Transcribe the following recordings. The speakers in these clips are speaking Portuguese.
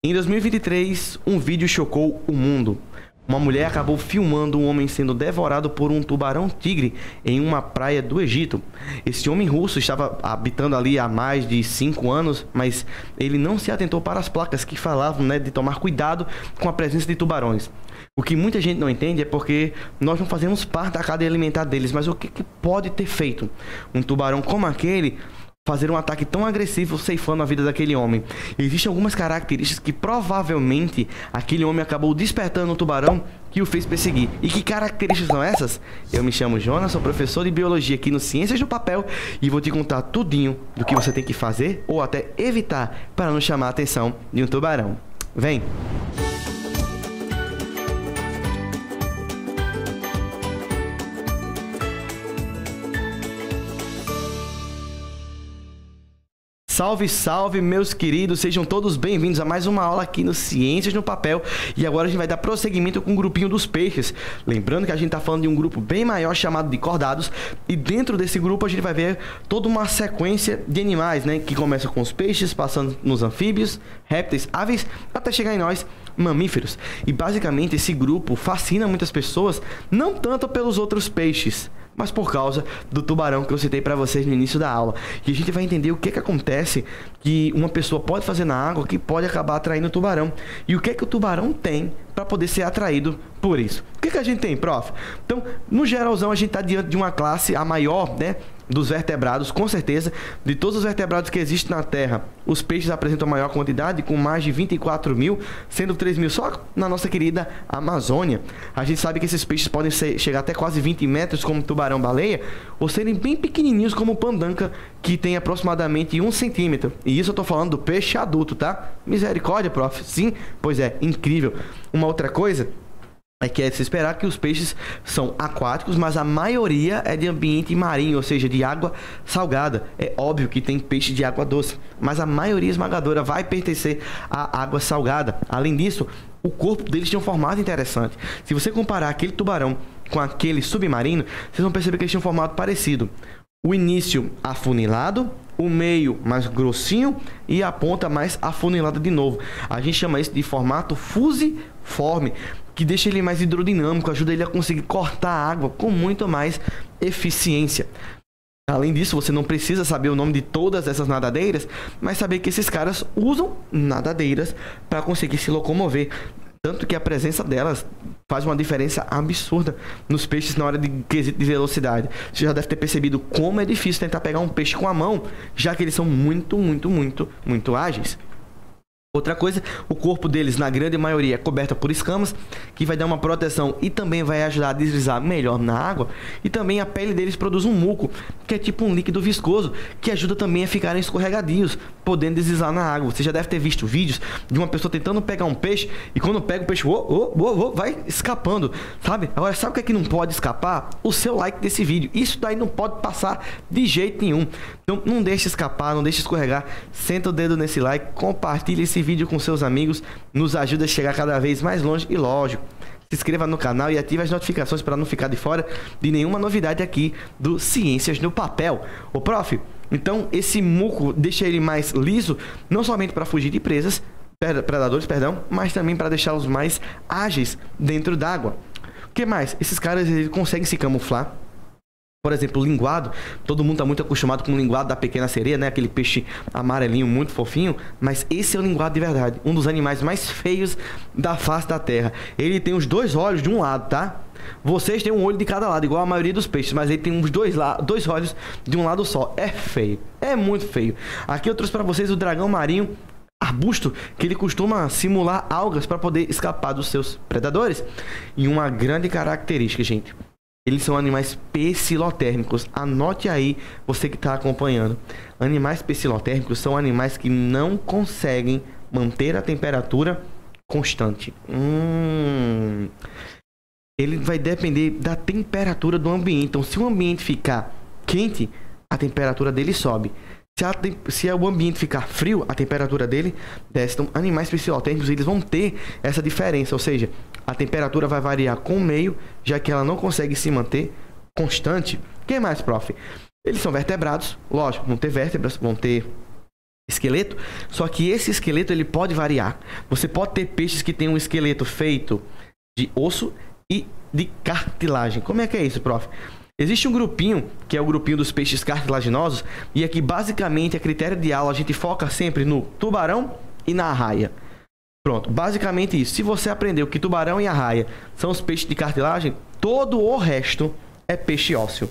Em 2023, um vídeo chocou o mundo. Uma mulher acabou filmando um homem sendo devorado por um tubarão-tigre em uma praia do Egito. Esse homem russo estava habitando ali há mais de 5 anos, mas ele não se atentou para as placas que falavam, de tomar cuidado com a presença de tubarões. O que muita gente não entende é porque nós não fazemos parte da cadeia alimentar deles, mas o que pode ter feito um tubarão como aquele fazer um ataque tão agressivo, ceifando a vida daquele homem? Existem algumas características que provavelmente aquele homem acabou despertando o tubarão que o fez perseguir. E que características são essas? Eu me chamo Jonas, sou professor de biologia aqui no Ciências do Papel e vou te contar tudinho do que você tem que fazer ou até evitar para não chamar a atenção de um tubarão. Vem! Salve, salve, meus queridos, sejam todos bem-vindos a mais uma aula aqui no Ciências no Papel. E agora a gente vai dar prosseguimento com o grupinho dos peixes. Lembrando que a gente está falando de um grupo bem maior chamado de cordados. E dentro desse grupo a gente vai ver toda uma sequência de animais, que começa com os peixes, passando nos anfíbios, répteis, aves, até chegar em nós, mamíferos. E basicamente esse grupo fascina muitas pessoas, não tanto pelos outros peixes, mas por causa do tubarão que eu citei para vocês no início da aula. E a gente vai entender o que acontece que uma pessoa pode fazer na água que pode acabar atraindo o tubarão. E o que o tubarão tem para poder ser atraído por isso. O que a gente tem, prof? Então, no geralzão, a gente está diante de uma classe, a maior, dos vertebrados, com certeza. De todos os vertebrados que existem na Terra, os peixes apresentam a maior quantidade, com mais de 24 mil, sendo 3 mil só na nossa querida Amazônia. A gente sabe que esses peixes podem chegar até quase 20 metros, como tubarão-baleia, ou serem bem pequenininhos, como o pandanca, que tem aproximadamente 1 centímetro. E isso eu tô falando do peixe adulto, tá? Misericórdia, prof. Sim, pois é, incrível. Uma outra coisa é que é de se esperar que os peixes são aquáticos, mas a maioria é de ambiente marinho, ou seja, de água salgada. É óbvio que tem peixe de água doce, mas a maioria esmagadora vai pertencer à água salgada. Além disso, o corpo deles tem um formato interessante. Se você comparar aquele tubarão com aquele submarino, vocês vão perceber que eles têm um formato parecido. O início afunilado, o meio mais grossinho e a ponta mais afunilada de novo. A gente chama isso de formato fusiforme, que deixa ele mais hidrodinâmico, ajuda ele a conseguir cortar a água com muito mais eficiência. Além disso, você não precisa saber o nome de todas essas nadadeiras, mas saber que esses caras usam nadadeiras para conseguir se locomover. Tanto que a presença delas faz uma diferença absurda nos peixes na hora de quesito de velocidade. Você já deve ter percebido como é difícil tentar pegar um peixe com a mão, já que eles são muito ágeis. Outra coisa, o corpo deles, na grande maioria, é coberto por escamas, que vai dar uma proteção e também vai ajudar a deslizar melhor na água. E também a pele deles produz um muco, que é tipo um líquido viscoso, que ajuda também a ficarem escorregadios, podendo deslizar na água. Você já deve ter visto vídeos de uma pessoa tentando pegar um peixe, e quando pega o peixe, vai escapando, sabe? Agora, sabe o que é que não pode escapar? O seu like desse vídeo. Isso daí não pode passar de jeito nenhum. Então, não deixe escapar, não deixe escorregar. Senta o dedo nesse like, compartilhe esse vídeo com seus amigos, nos ajuda a chegar cada vez mais longe e, lógico, se inscreva no canal e ative as notificações para não ficar de fora de nenhuma novidade aqui do Ciências no Papel. Ô, prof, então esse muco deixa ele mais liso, não somente para fugir de predadores, mas também para deixá-los mais ágeis dentro d'água. O que mais? Esses caras eles conseguem se camuflar. Por exemplo, o linguado, todo mundo está muito acostumado com o linguado da pequena sereia, aquele peixe amarelinho muito fofinho, mas esse é o linguado de verdade, um dos animais mais feios da face da terra. Ele tem os 2 olhos de um lado, tá? Vocês têm um olho de cada lado, igual a maioria dos peixes, mas ele tem os 2 olhos de um lado só. É feio, é muito feio. Aqui eu trouxe para vocês o dragão marinho arbusto, que ele costuma simular algas para poder escapar dos seus predadores. E uma grande característica, gente, eles são animais pecilotérmicos. Anote aí, você que está acompanhando. Animais pecilotérmicos são animais que não conseguem manter a temperatura constante. Ele vai depender da temperatura do ambiente. Então, se o ambiente ficar quente, a temperatura dele sobe. Se o ambiente ficar frio, a temperatura dele desce. Então, animais pecilotérmicos, eles vão ter essa diferença, ou seja, a temperatura vai variar com o meio, já que ela não consegue se manter constante. O que mais, prof? Eles são vertebrados, lógico, vão ter vértebras, vão ter esqueleto, só que esse esqueleto ele pode variar. Você pode ter peixes que tem um esqueleto feito de osso e de cartilagem. Como é que é isso, prof? Existe um grupinho, que é o grupinho dos peixes cartilaginosos, e aqui basicamente a critério de aula a gente foca sempre no tubarão e na arraia. Pronto, basicamente isso. Se você aprendeu que tubarão e arraia são os peixes de cartilagem, todo o resto é peixe ósseo.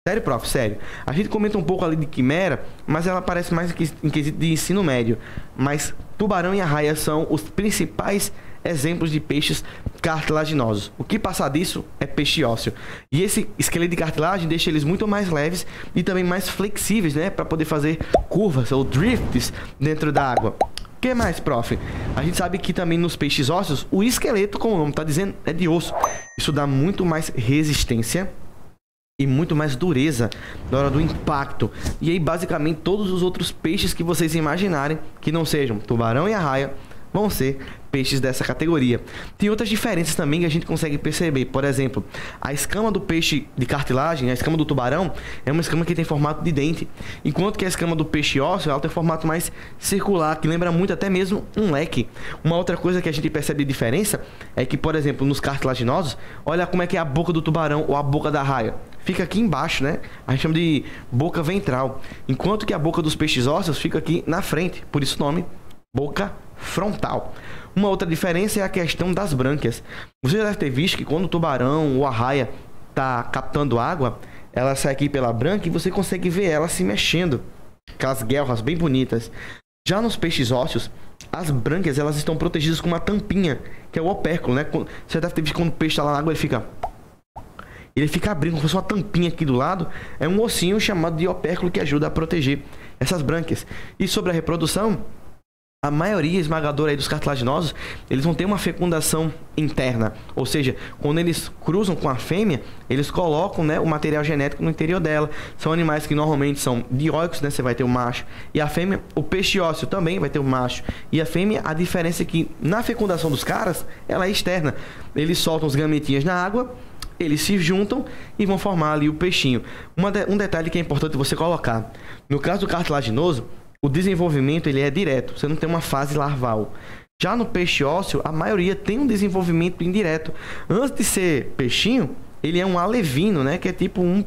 Sério, prof? Sério. A gente comenta um pouco ali de quimera, mas ela aparece mais em quesito de ensino médio. Mas tubarão e arraia são os principais exemplos de peixes cartilaginosos. O que passar disso é peixe ósseo. E esse esqueleto de cartilagem deixa eles muito mais leves e também mais flexíveis, né? Para poder fazer curvas ou drifts dentro da água. O que mais, prof? A gente sabe que também nos peixes ósseos, o esqueleto, como o nome está dizendo, é de osso. Isso dá muito mais resistência e muito mais dureza na hora do impacto. E aí, basicamente, todos os outros peixes que vocês imaginarem que não sejam tubarão e arraia vão ser peixes dessa categoria. Tem outras diferenças também que a gente consegue perceber. Por exemplo, a escama do peixe de cartilagem, a escama do tubarão, é uma escama que tem formato de dente, enquanto que a escama do peixe ósseo, ela tem formato mais circular, que lembra muito até mesmo um leque. Uma outra coisa que a gente percebe de diferença é que, por exemplo, nos cartilaginosos, olha como é que é a boca do tubarão ou a boca da arraia. Fica aqui embaixo, né? A gente chama de boca ventral. Enquanto que a boca dos peixes ósseos fica aqui na frente. Por isso o nome, boca frontal. Uma outra diferença é a questão das brânquias. Você já deve ter visto que quando o tubarão ou a arraia está captando água, ela sai aqui pela brânquia e você consegue ver ela se mexendo. Aquelas guelras bem bonitas. Já nos peixes ósseos, as brânquias elas estão protegidas com uma tampinha, que é o opérculo, né? Você deve ter visto que quando o peixe está lá na água, ele fica abrindo como se fosse uma tampinha aqui do lado. É um ossinho chamado de opérculo que ajuda a proteger essas brânquias. E sobre a reprodução, a maioria esmagadora aí dos cartilaginosos, eles vão ter uma fecundação interna. Ou seja, quando eles cruzam com a fêmea, eles colocam, né, o material genético no interior dela. São animais que normalmente são dioicos, né? Você vai ter o macho e a fêmea. O peixe ósseo também vai ter o macho e a fêmea. A diferença é que na fecundação dos caras, ela é externa. Eles soltam os gametinhas na água, eles se juntam e vão formar ali o peixinho. Um detalhe que é importante você colocar. No caso do cartilaginoso, o desenvolvimento ele é direto. Você não tem uma fase larval. Já no peixe ósseo, a maioria tem um desenvolvimento indireto. Antes de ser peixinho, ele é um alevino, né? Que é tipo uma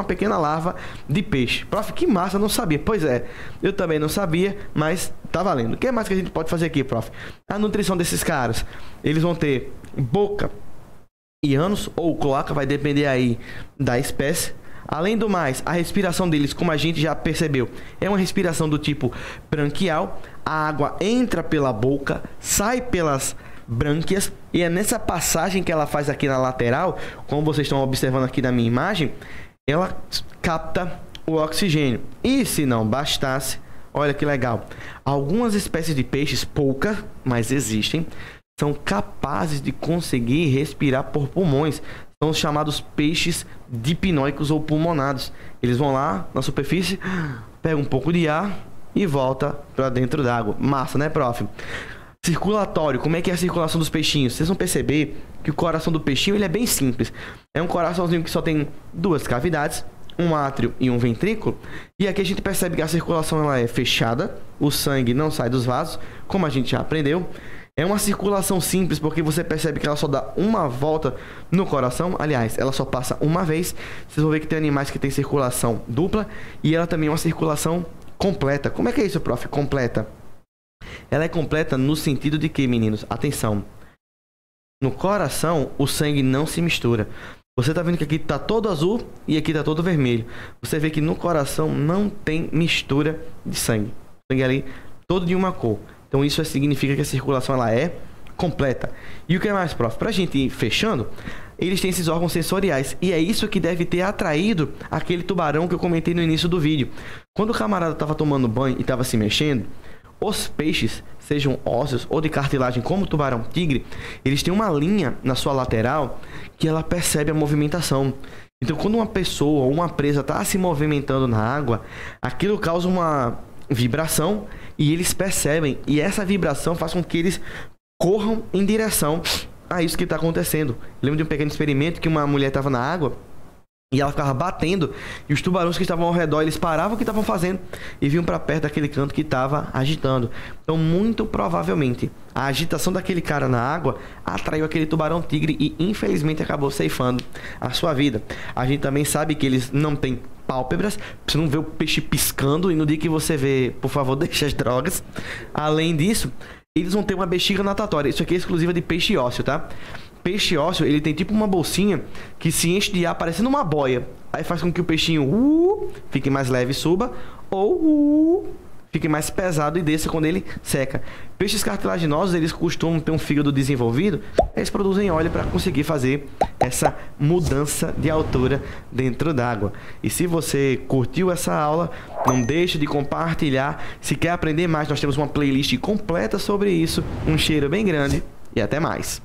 pequena larva de peixe. Prof, que massa, eu não sabia. Pois é, eu também não sabia, mas tá valendo. O que mais que a gente pode fazer aqui, prof? A nutrição desses caras. Eles vão ter boca e ânus ou cloaca, vai depender aí da espécie. Além do mais, a respiração deles, como a gente já percebeu, é uma respiração do tipo branquial. A água entra pela boca, sai pelas brânquias e é nessa passagem que ela faz aqui na lateral, como vocês estão observando aqui na minha imagem, ela capta o oxigênio. E se não bastasse, olha que legal, algumas espécies de peixes, poucas, mas existem, são capazes de conseguir respirar por pulmões. São os chamados peixes dipnóicos ou pulmonados. Eles vão lá na superfície, pegam um pouco de ar e volta para dentro d'água. Massa, né, prof? Circulatório, como é que é a circulação dos peixinhos? Vocês vão perceber que o coração do peixinho ele é bem simples. É um coraçãozinho que só tem duas cavidades, um átrio e um ventrículo. E aqui a gente percebe que a circulação ela é fechada, o sangue não sai dos vasos, como a gente já aprendeu. É uma circulação simples, porque você percebe que ela só dá uma volta no coração. Aliás, ela só passa uma vez. Vocês vão ver que tem animais que tem circulação dupla. E ela também é uma circulação completa. Como é que é isso, prof? Completa. Ela é completa no sentido de que, meninos, atenção. No coração, o sangue não se mistura. Você tá vendo que aqui tá todo azul e aqui tá todo vermelho. Você vê que no coração não tem mistura de sangue. O sangue ali todo de uma cor. Então isso significa que a circulação ela é completa. E o que é mais, prof? Pra gente ir fechando, eles têm esses órgãos sensoriais. E é isso que deve ter atraído aquele tubarão que eu comentei no início do vídeo. Quando o camarada estava tomando banho e estava se mexendo, os peixes, sejam ósseos ou de cartilagem como o tubarão-tigre, eles têm uma linha na sua lateral que ela percebe a movimentação. Então quando uma pessoa ou uma presa está se movimentando na água, aquilo causa uma vibração e eles percebem, e essa vibração faz com que eles corram em direção a isso que está acontecendo. Eu lembro de um pequeno experimento que uma mulher estava na água E ela ficava batendo, e os tubarões que estavam ao redor, eles paravam o que estavam fazendo e vinham para perto daquele canto que estava agitando. Então, muito provavelmente, a agitação daquele cara na água atraiu aquele tubarão-tigre e, infelizmente, acabou ceifando a sua vida. A gente também sabe que eles não têm pálpebras, você não vê o peixe piscando, e no dia que você vê, por favor, deixe as drogas. Além disso, eles vão ter uma bexiga natatória. Isso aqui é exclusiva de peixe ósseo, tá? Peixe ósseo, ele tem tipo uma bolsinha que se enche de ar parecendo uma boia. Aí faz com que o peixinho fique mais leve e suba, ou fique mais pesado e desça quando ele seca. Peixes cartilaginosos, eles costumam ter um fígado desenvolvido, eles produzem óleo para conseguir fazer essa mudança de altura dentro d'água. E se você curtiu essa aula, não deixe de compartilhar. Se quer aprender mais, nós temos uma playlist completa sobre isso. Um cheiro bem grande e até mais.